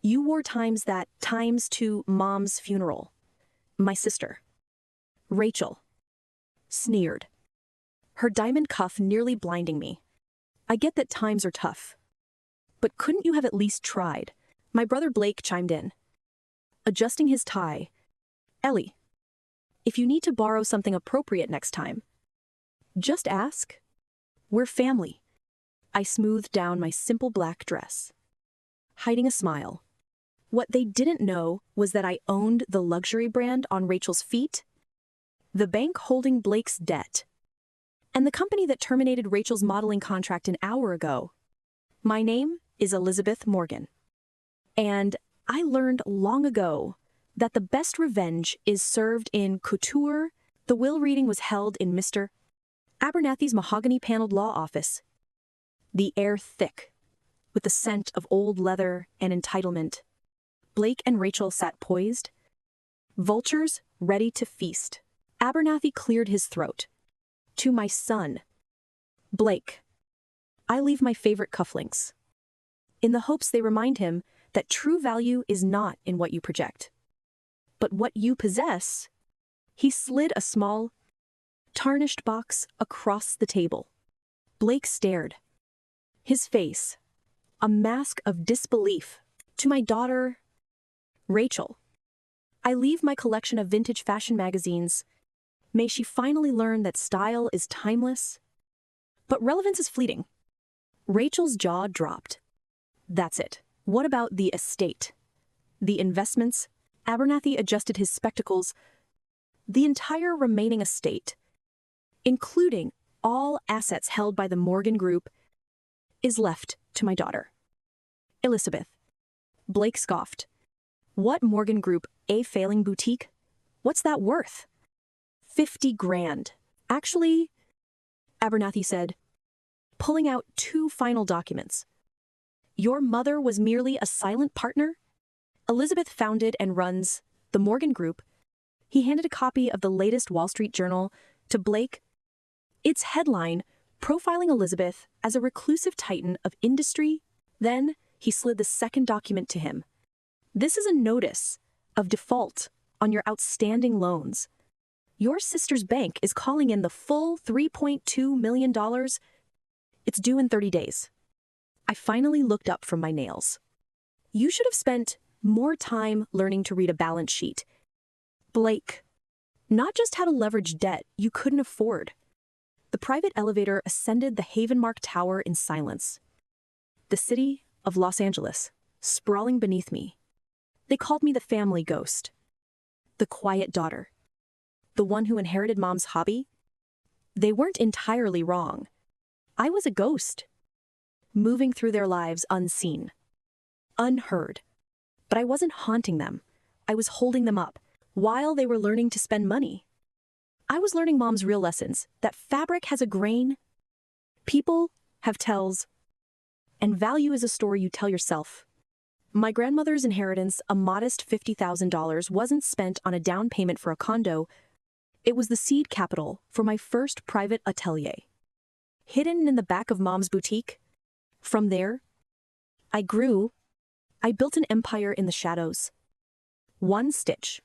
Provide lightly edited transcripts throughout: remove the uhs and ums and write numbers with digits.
You wore times to Mom's funeral. My sister. Rachel. Sneered. Her diamond cuff nearly blinding me. I get that times are tough. But couldn't you have at least tried? My brother Blake chimed in. Adjusting his tie. Ellie, if you need to borrow something appropriate next time, just ask. We're family. I smoothed down my simple black dress, hiding a smile. What they didn't know was that I owned the luxury brand on Rachel's feet, the bank holding Blake's debt, and the company that terminated Rachel's modeling contract an hour ago. My name is Elizabeth Morgan. And I learned long ago that the best revenge is served in couture. The will reading was held in Mr. Abernathy's mahogany-paneled law office. The air thick, with the scent of old leather and entitlement. Blake and Rachel sat poised, vultures ready to feast. Abernathy cleared his throat. To my son, Blake, I leave my favorite cufflinks, in the hopes they remind him that true value is not in what you project, but what you possess. He slid a small, tarnished box across the table. Blake stared. His face, a mask of disbelief. To my daughter, Rachel, I leave my collection of vintage fashion magazines. May she finally learn that style is timeless, but relevance is fleeting. Rachel's jaw dropped. That's it. What about the estate? The investments? Abernathy adjusted his spectacles. The entire remaining estate, including all assets held by the Morgan Group, is left to my daughter, Elizabeth. Blake scoffed. What Morgan Group? A failing boutique? What's that worth? 50 grand. Actually, Abernathy said, pulling out 2 final documents. Your mother was merely a silent partner? Elizabeth founded and runs the Morgan Group. He handed a copy of the latest Wall Street Journal to Blake. Its headline, profiling Elizabeth as a reclusive titan of industry. Then he slid the second document to him. This is a notice of default on your outstanding loans. Your sister's bank is calling in the full $3.2 million. It's due in 30 days. I finally looked up from my nails. You should have spent more time learning to read a balance sheet. Blake, not just how to leverage debt you couldn't afford. The private elevator ascended the Havenmark Tower in silence. The city of Los Angeles, sprawling beneath me. They called me the family ghost. The quiet daughter. The one who inherited Mom's hobby. They weren't entirely wrong. I was a ghost, moving through their lives unseen, unheard. But I wasn't haunting them. I was holding them up while they were learning to spend money. I was learning Mom's real lessons, that fabric has a grain, people have tells, and value is a story you tell yourself. My grandmother's inheritance, a modest $50,000, wasn't spent on a down payment for a condo. It was the seed capital for my first private atelier, hidden in the back of Mom's boutique. From there, I grew. I built an empire in the shadows. One stitch,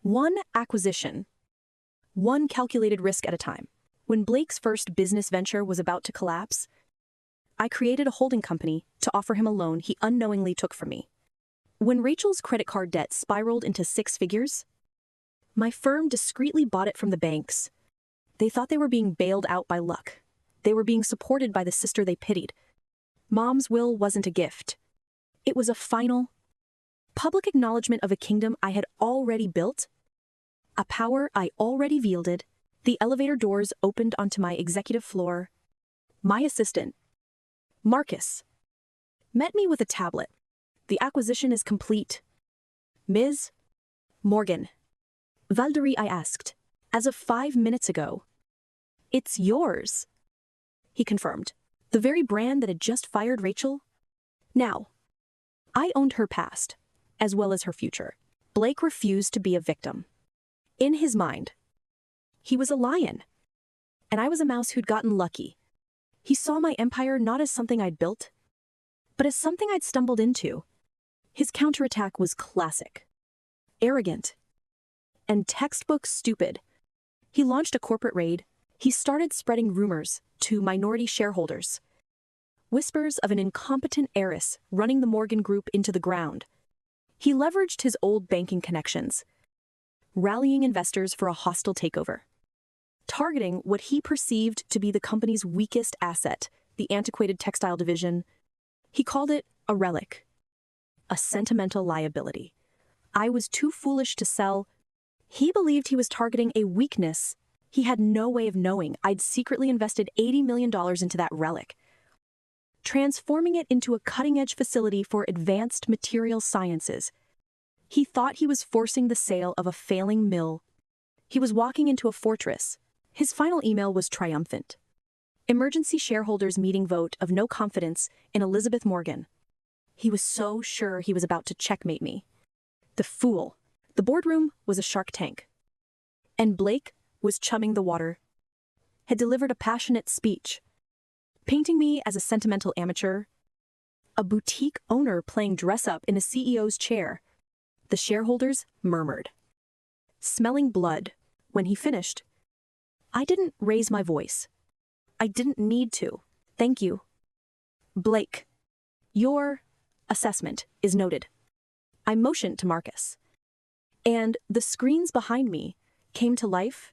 one acquisition, one calculated risk at a time. When Blake's first business venture was about to collapse, I created a holding company to offer him a loan he unknowingly took from me. When Rachel's credit card debt spiraled into 6 figures, my firm discreetly bought it from the banks. They thought they were being bailed out by luck. They were being supported by the sister they pitied. Mom's will wasn't a gift. It was a final, public acknowledgement of a kingdom I had already built, a power I already wielded. The elevator doors opened onto my executive floor. My assistant, Marcus, met me with a tablet. The acquisition is complete. Ms. Morgan. Valderie, I asked, as of 5 minutes ago. It's yours, he confirmed. The very brand that had just fired Rachel? Now, I owned her past, as well as her future. Blake refused to be a victim. In his mind, he was a lion, and I was a mouse who'd gotten lucky. He saw my empire not as something I'd built, but as something I'd stumbled into. His counterattack was classic. Arrogant. And textbook stupid. He launched a corporate raid. He started spreading rumors to minority shareholders. Whispers of an incompetent heiress running the Morgan Group into the ground. He leveraged his old banking connections, rallying investors for a hostile takeover, targeting what he perceived to be the company's weakest asset, the antiquated textile division. He called it a relic, a sentimental liability. I was too foolish to sell. He believed he was targeting a weakness. He had no way of knowing I'd secretly invested $80 million into that relic, transforming it into a cutting-edge facility for advanced material sciences. He thought he was forcing the sale of a failing mill. He was walking into a fortress. His final email was triumphant. Emergency shareholders meeting vote of no confidence in Elizabeth Morgan. He was so sure he was about to checkmate me. The fool. The boardroom was a shark tank. And Blake was chumming the water, had delivered a passionate speech, painting me as a sentimental amateur, a boutique owner playing dress-up in a CEO's chair. The shareholders murmured. Smelling blood, when he finished, I didn't raise my voice. I didn't need to. Thank you. Blake, your assessment is noted. I motioned to Marcus. And the screens behind me came to life.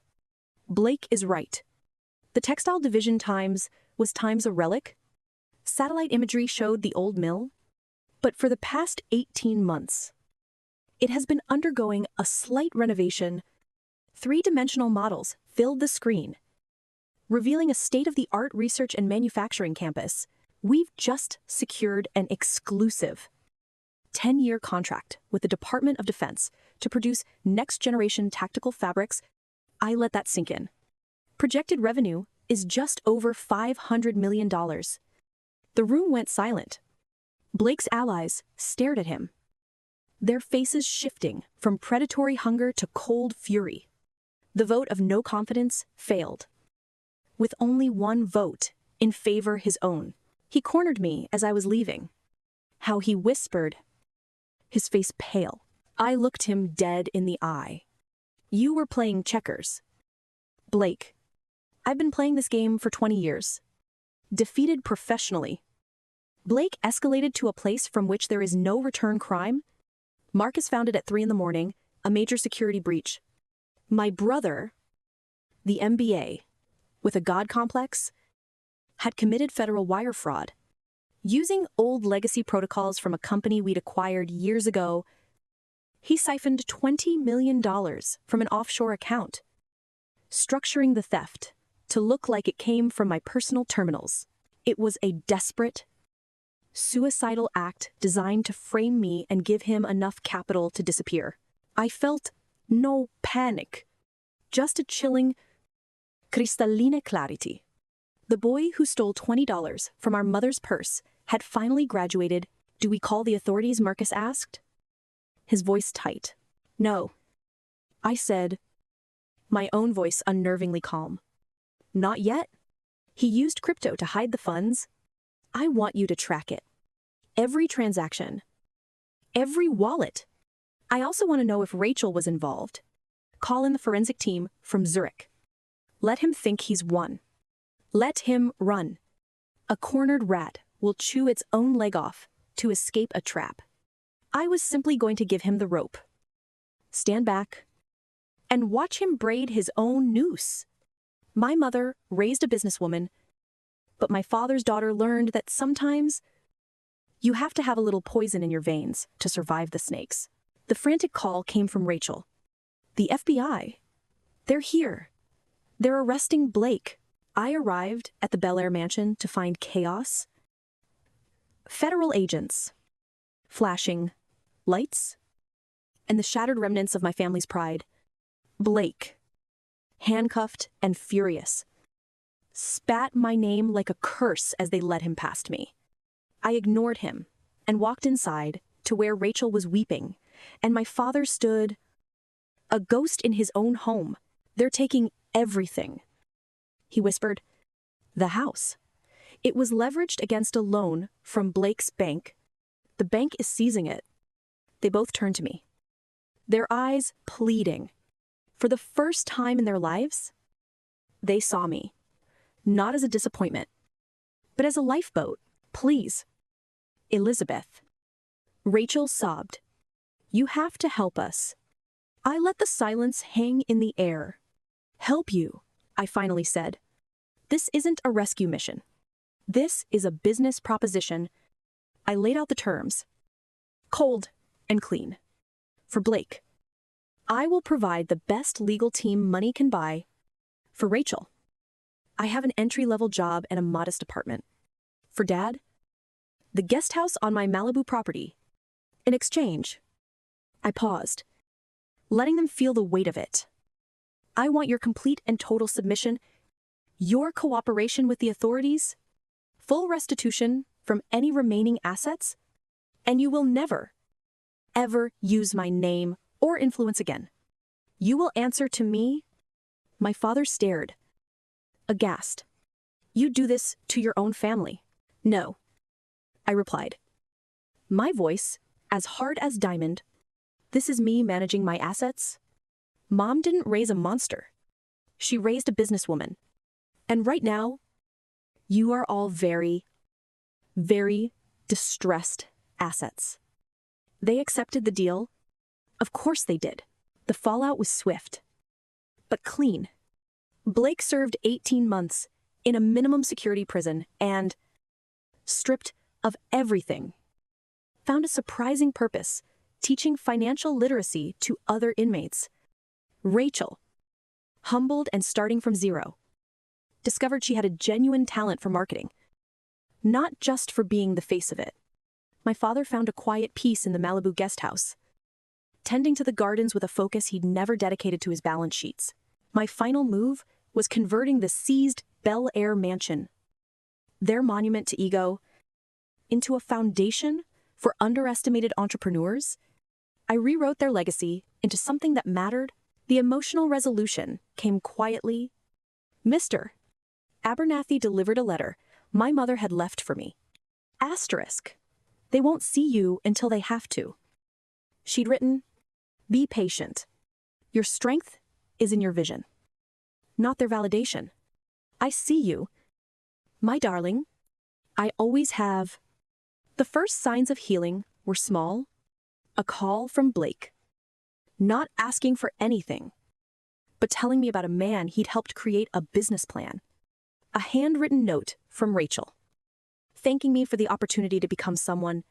Blake is right. The textile division was times a relic. Satellite imagery showed the old mill. But for the past 18 months, it has been undergoing a slight renovation. Three-dimensional models filled the screen, revealing a state-of-the-art research and manufacturing campus. We've just secured an exclusive 10-year contract with the Department of Defense to produce next-generation tactical fabrics. I let that sink in. Projected revenue is just over $500 million. The room went silent. Blake's allies stared at him, their faces shifting from predatory hunger to cold fury. The vote of no confidence failed, with only one vote in favor his own. He cornered me as I was leaving. How he whispered, his face pale. I looked him dead in the eye. You were playing checkers. Blake, I've been playing this game for 20 years. Defeated professionally. Blake escalated to a place from which there is no return crime. Marcus found it at 3 a.m, a major security breach. My brother, the MBA, with a god complex, had committed federal wire fraud. Using old legacy protocols from a company we'd acquired years ago, he siphoned $20 million from an offshore account, structuring the theft to look like it came from my personal terminals. It was a desperate, suicidal act designed to frame me and give him enough capital to disappear. I felt no panic, just a chilling, crystalline clarity. The boy who stole $20 from our mother's purse had finally graduated. Do we call the authorities? Marcus asked, his voice tight. No. I said, my own voice unnervingly calm. Not yet. He used crypto to hide the funds. I want you to track it. Every transaction. Every wallet. I also want to know if Rachel was involved. Call in the forensic team from Zurich. Let him think he's won. Let him run. A cornered rat will chew its own leg off to escape a trap. I was simply going to give him the rope. Stand back and watch him braid his own noose. My mother raised a businesswoman, but my father's daughter learned that sometimes you have to have a little poison in your veins to survive the snakes. The frantic call came from Rachel. The FBI. They're here. They're arresting Blake. I arrived at the Bel Air mansion to find chaos. Federal agents. Flashing lights. And the shattered remnants of my family's pride. Blake, handcuffed and furious, spat my name like a curse as they led him past me. I ignored him and walked inside to where Rachel was weeping, and my father stood, a ghost in his own home. They're taking everything. He whispered, the house. It was leveraged against a loan from Blake's bank. The bank is seizing it. They both turned to me, their eyes pleading. For the first time in their lives, they saw me, not as a disappointment, but as a lifeboat. Please. Elizabeth. Rachel sobbed. You have to help us. I let the silence hang in the air. Help you, I finally said. This isn't a rescue mission. This is a business proposition. I laid out the terms. Cold and clean. For Blake, I will provide the best legal team money can buy. For Rachel, I have an entry-level job and a modest apartment. For Dad, the guest house on my Malibu property. In exchange, I paused, letting them feel the weight of it. I want your complete and total submission, your cooperation with the authorities, full restitution from any remaining assets, and you will never, ever use my name or influence again. You will answer to me. My father stared, aghast. You do this to your own family. No, I replied. My voice, as hard as diamond. This is me managing my assets. Mom didn't raise a monster. She raised a businesswoman. And right now, you are all very, very distressed assets. They accepted the deal. Of course they did. The fallout was swift, but clean. Blake served 18 months in a minimum security prison and, stripped of everything, found a surprising purpose, teaching financial literacy to other inmates. Rachel, humbled and starting from zero, discovered she had a genuine talent for marketing, not just for being the face of it. My father found a quiet peace in the Malibu guest house, tending to the gardens with a focus he'd never dedicated to his balance sheets. My final move was converting the seized Bel Air mansion, their monument to ego, into a foundation for underestimated entrepreneurs. I rewrote their legacy into something that mattered. The emotional resolution came quietly. Mr. Abernathy delivered a letter my mother had left for me. Asterisk. They won't see you until they have to. She'd written, be patient. Your strength is in your vision, not their validation. I see you. My darling, I always have. The first signs of healing were small. A call from Blake, not asking for anything, but telling me about a man he'd helped create a business plan. A handwritten note from Rachel, thanking me for the opportunity to become someone,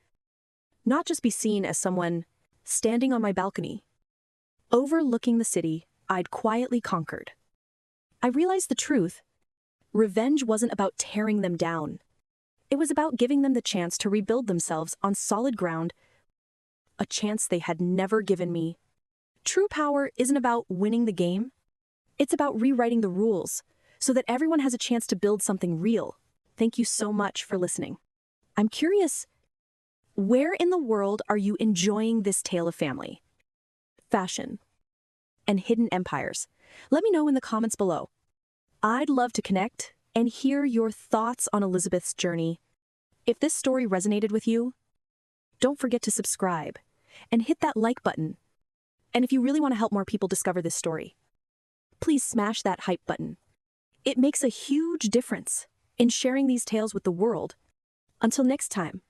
not just be seen as someone standing on my balcony, overlooking the city I'd quietly conquered. I realized the truth. Revenge wasn't about tearing them down. It was about giving them the chance to rebuild themselves on solid ground, a chance they had never given me. True power isn't about winning the game. It's about rewriting the rules so that everyone has a chance to build something real. Thank you so much for listening. I'm curious, where in the world are you enjoying this tale of family, fashion, and hidden empires? Let me know in the comments below. I'd love to connect and hear your thoughts on Elizabeth's journey. If this story resonated with you, don't forget to subscribe and hit that like button. And if you really want to help more people discover this story, please smash that hype button. It makes a huge difference in sharing these tales with the world. Until next time.